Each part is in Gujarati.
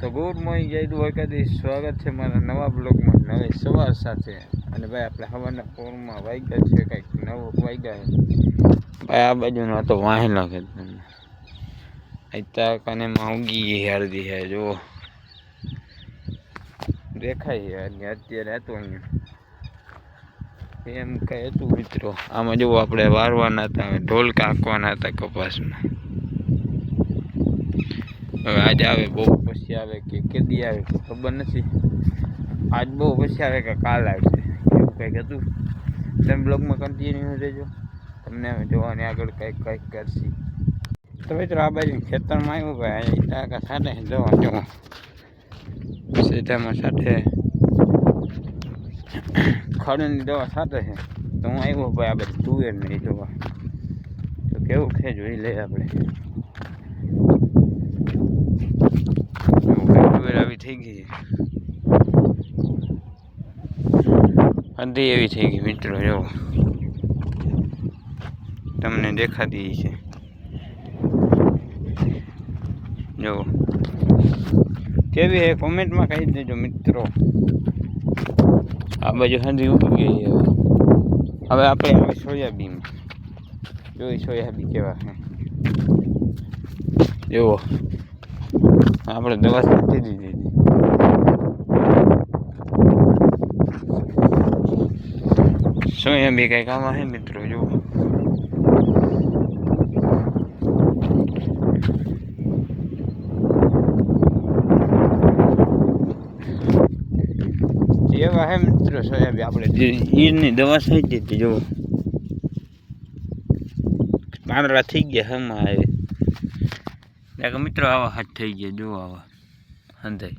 તો ગુડ મોર્નિંગ જય દ્વારકાધીશ, સ્વાગત છે મારા નવા બ્લોગમાં નવી સવાર સાથે। અને ભાઈ આપણે સવારના પોરમાં વાગ્યા છે કંઈક 9 વાગ્યા છે ભાઈ। આ બાજુનો તો વાહેલો છે અત્યારે કનેમાં ઉગી હળદી છે, જો દેખાય છે અત્યારે હતું અહીંયા એમ કઈ હતું મિત્રો। આમાં જો આપણે વારવાના હતા, ઢોલ કાંકવાના હતા કપાસમાં। હવે આજે આવે બહુ પછી આવે કે કેદી આવે ખબર નથી। આજ બહુ પછી આવે કે કાલ આવશે એવું કંઈક હતું। તમે બ્લોગમાં કન્ટિન્યુ રહેજો, તમને જોવાની આગળ કંઈક કરશે। તો મિત્રો આ બાજુ ખેતરમાં આવ્યું ભાઈ, ટાંકા સાથે જવા જો સીધામાં સાથે ખડની દવા સાથે છે। તો હું આવ્યો ભાઈ આ બાજુ તુવેર નહીં જોવા, તો કેવું છે જોઈ લે આપણે। આવી થઈ ગઈ અધી એવી થઈ ગઈ મિત્રો, જો તમને દેખાતી છે જો કેવી હે કોમેન્ટમાં કહી દેજો મિત્રો। આ બાજુ હંધી ઉગી ગઈ હવે આપણે આવે સોયાબીન, જોઈ સોયાબીન કેવા છે જુઓ। આપણે દવા છાંટી દીધી, સોયાબીન કઈ કામ આવે મિત્રો, જુઓ એવા હે મિત્રો સોયાબીન। આપણે ઈરની દવા છાંટી દીધી, જુઓ પાંદડા થઈ ગયા હમાં આવે મિત્રો, આવા હાથ થઈ ગયા જો આવા હંધાઈ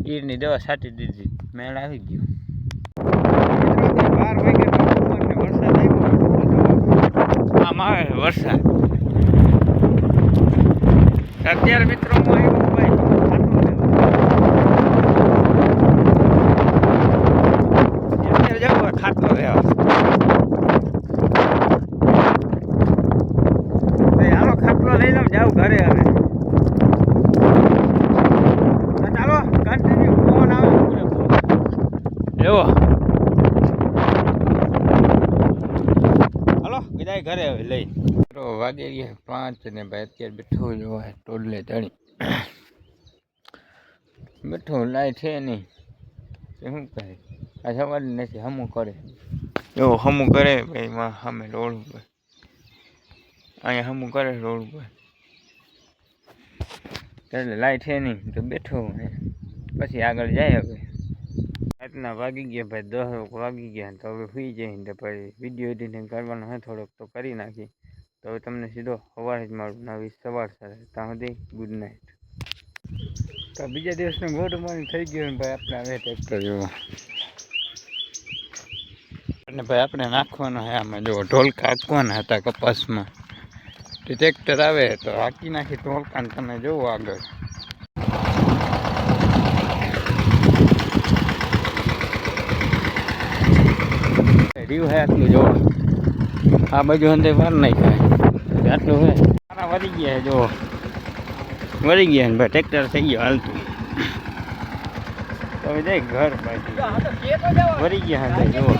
ઈરની દવા છાંટી દીધી, મેળ આવી ગયો। 12 વાગે વરસાદ આવ્યો, આમ આવે વરસાદ અત્યારે મિત્રો હું આવ્યો ભાઈ અત્યારે જવું ખાતો રહેવા હાલો ખાટલો લઈ લઉં, જાઉં ઘરે હવે ચાલો કન્ટિન્યુ ફોન આવે એવો હાલો વિદાય ઘરે હવે લઈ વાગે ગયા 5 ને ભાઈ અત્યારે બેઠો જોવા ટોડલે ચડી બેઠો લાઈ છે નહીં શું કહે આ સવાર નથી હમું કરે એવો હમું કરે ભાઈ માં સામે રોડ ઉપર અહીંયા હમું કરે રોડ ઉપર એટલે લાઈટ છે નહીં તો બેઠો પછી આગળ જાય। હવે રાતના વાગી ગયા ભાઈ 10 વાગી ગયા, તો હવે સુઈ જાય તો પછી વિડીયો એડિટિંગ કરવાનો હોય થોડોક તો કરી નાખી। તો હવે તમને સીધો સવારે જ મારું નવી સવાર સાથે, ત્યાં સુધી ગુડ નાઇટ। તો બીજા દિવસનું ગુડ મોર્નિંગ થઈ ગયું ભાઈ। આપણે હવે ટ્રેક્ટર જોવો અને ભાઈ આપણે નાખવાનો છે આમાં જો ઢોલ કાંકવાના હતા કપાસમાં, ટ્રેક્ટર આવે તો હાકી નાખી ઢોલકાને તમે જોવો આગળ રીવ હે આટલું જોવો। આ બાજુ અંદર વાર નહીં થાય આટલું હે સારા વળી ગયા છે, જો વળી ગયા ને ભાઈ ટ્રેક્ટર થઈ ગયો હાલતું। તો હવે જાય ઘર બાજુ વળી ગયા હતા જુઓ।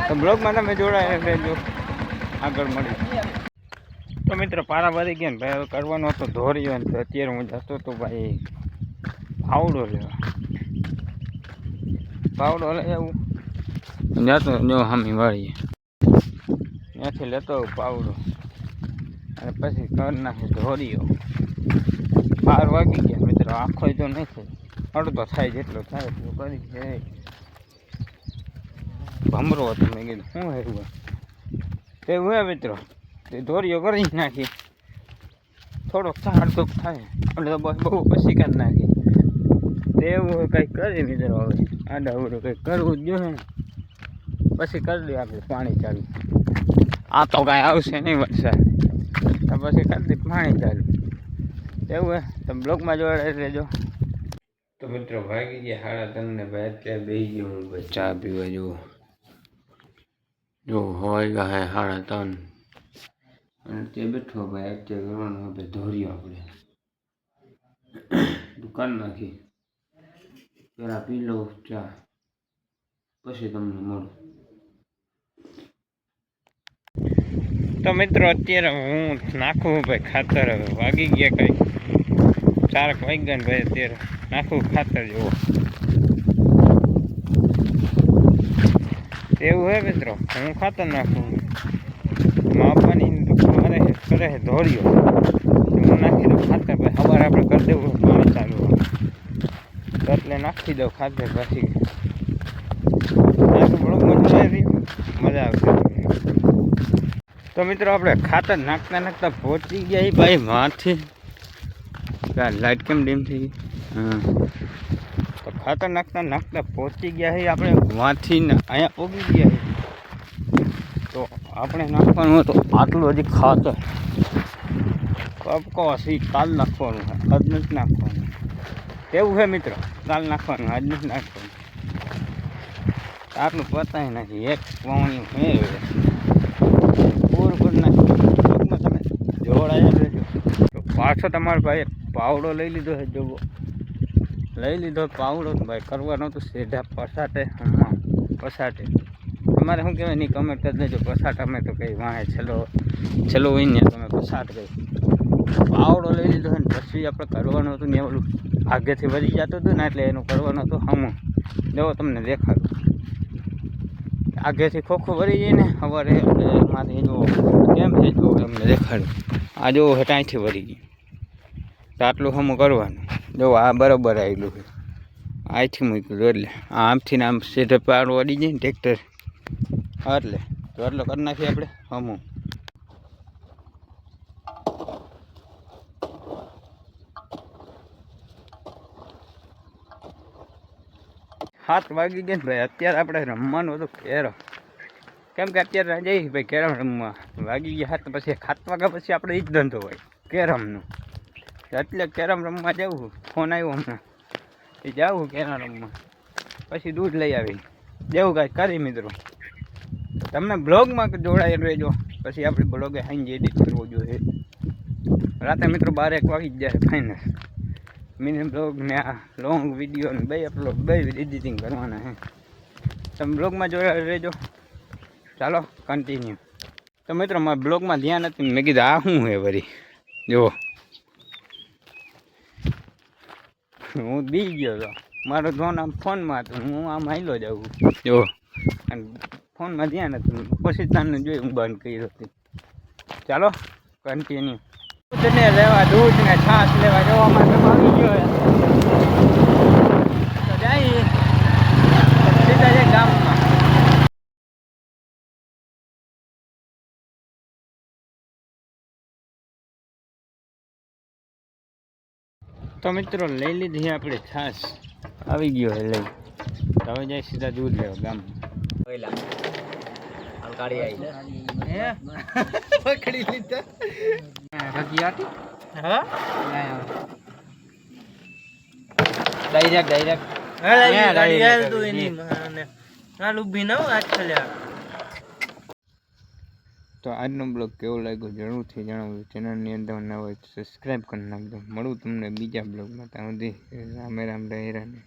તો બ્લોગમાં તમે જોડાય રહેજો, આગળ મળી। તો મિત્રો પારા ભરી ગયા ને ભાઈ, હવે કરવાનો હતો ધોર્યો ને, તો અત્યારે હું જતો હતો ભાઈ પાવડો લેવા, પાવડો લઈ આવું જતો જો હામી વાળીએ ત્યાંથી લેતો પાવડો અને પછી કરી નાખી ધોર્યો। 12 વાગી ગયા મિત્રો, આખો તો નહીં થાય અડધો થાય જેટલો થાય એટલું કરી ભમરો હતો, મેં કીધું શું હેરું એવું હે મિત્રો, તે ધોરીઓ કરી નાખી થોડોક અડધોક થાય એટલે તો બસ બહુ પછી કરી નાખી એવું કંઈક કરી મિત્રો। હવે આડા અવડું કંઈક કરવું જ જોઈએ, પછી કરી દઈએ આપણે પાણી ચાલુ। આ તો કાંઈ આવશે નહીં વરસાદ, તો પછી કરી દઈએ પાણી ચાલુ એવું હે। તમે બ્લોગમાં જોડે રહેજો। તો મિત્રો ભાગી ગયા 3:30 ને ભાઈ અત્યારે બેસી ગયો હું ભાઈ ચા પીવા। જો હોય ગયા 3:30 અને તે બેઠો ભાઈ અત્યારે કરવાનું હવે ધોર્યો આપણે દુકાન નાખી પેલા પી લો ચા પછી તમને મળું. તો મિત્રો અત્યારે હું નાખું ભાઈ ખાતર. હવે વાગી ગયા કઈ 4 વાગ્યા ને ભાઈ અત્યારે નાખું ખાતર જેવો એવું હે મિત્રો. હું ખાતર નાખું માપવાની મારે કરે છે ધોર્યો હું નાખી દઉં ખાતર ભાઈ. સવારે આપણે કરી દેવું પાણી ચાલુ એટલે નાખી દઉં ખાતર પછી મજા આવશે. તો મિત્રો આપણે ખાતર નાખતા નાખતા પહોંચી ગયા ભાઈ માથી. લાઇટ કેમ ડીમ થઈ ગઈ? હા તો ખાતર નાખતા નાખતા પહોંચી ગયા છે આપણે વાંથી ને અહીંયા પહોંચી ગયા છે. તો આપણે નાખવાનું હતું આટલું હજી ખાતર કપકોસી કાલ નાખવાનું છે, આજ નથી નાખવાનું. કેવું છે મિત્રો? કાલ નાખવાનું, આજ નથી નાખવાનું. આટલું પતાય નથી. એક પાણી છે પૂરું કરી નાખ્યું. તમે જોડાયા રહેજો. તો પાછો તમારો ભાઈ પાવડો લઈ લીધો છે. જોવો લઈ લીધો પાવડો ભાઈ. કરવાનો તો સીધા પસાટે. હમણાં પસાટે તમારે શું કહેવાય નહીં કમેન્ટ કરી દેજો. પસાટ અમે તો કંઈ વાહે છેલ્લો હોય ને તમે પસાટ કહી. પાવડો લઈ લીધો ને પછી આપણે કરવાનું હતું ને ઓલું આગેથી વધી જતું હતું ને એટલે એનું કરવાનું હતું હમું. જો તમને દેખાડું આગેથી ખોખું ભરી જાય ને સવારે એટલે એમાંથી જો કેમ છે જો તમને દેખાડું. આ જો હટાઈથી ભરી ગયું તો આટલું હમું કરવાનું. જો આ બરાબર આવેલું છે. અહીંથી મૂક્યું એટલે આમથી ને આમ સીધે પાડો અડી જાય ને ટ્રેક્ટર એટલે તો એટલો કરી નાખીએ આપણે હમું. સાત વાગી ગયા ને ભાઈ. અત્યારે આપણે રમવાનું હતું કેરમ. કેમ કે અત્યારે જઈએ ભાઈ કેરમ રમવા. વાગી ગયા 7 પછી 7 વાગ્યા પછી આપણે એ જ ધંધો હોય કેરમનો. એટલે કેરમ રમવા જવું. ફોન આવ્યો હમણાં એ જાવું કેરમ રમવા. પછી દૂધ લઈ આવી જેવું કાંઈ કરી મિત્રો. તમને બ્લોગમાં જોડાઈ રહેજો. પછી આપણે બ્લોગે સાંજે એડિટ કરવો જોઈએ. રાતે મિત્રો 12-1 વાગી જ જાય ફાઇનલ. મિની બ્લોગ ને આ લોંગ વિડીયો ને બે અપલોડ બે એડિટિંગ કરવાના છે. તમે બ્લોગમાં જોડાઈ રહેજો. ચાલો કન્ટિન્યુ. તો મિત્રો મારા બ્લોગમાં ધ્યાન હતું મેં કીધું આ શું હે વળી. જુઓ હું બી ગયો હતો. મારો ફોન આમ ફોનમાં હતો. હું આમ હાઈલો જાઉં જો અને ફોનમાં ધ્યાન હતું. પછી તારને જોઈ હું બંધ કર્યો હતી. ચાલો કન્ટિન્યુ. દૂધને લેવા દૂધ ને છાશ લેવા જવા માટે આવી ગયો તો જઈએ સીધા જાય ગામમાં. તો મિત્રો લઈ લીધી આપણે છાશ. આવી ગયો હે લઈ. હવે જાય સીધા દૂધ લેવા ગામમાં. પકડી લીધા રગિયાટી. હા તો આજનો બ્લોગ કેવો લાગ્યો જરૂરથી જણાવજો. ચેનલની અંદર ના હોય સબસ્ક્રાઈબ કરી નાખજો. મળું તમને બીજા બ્લોગમાં. ત્યાં સુધી રામે રામ રહે રાને.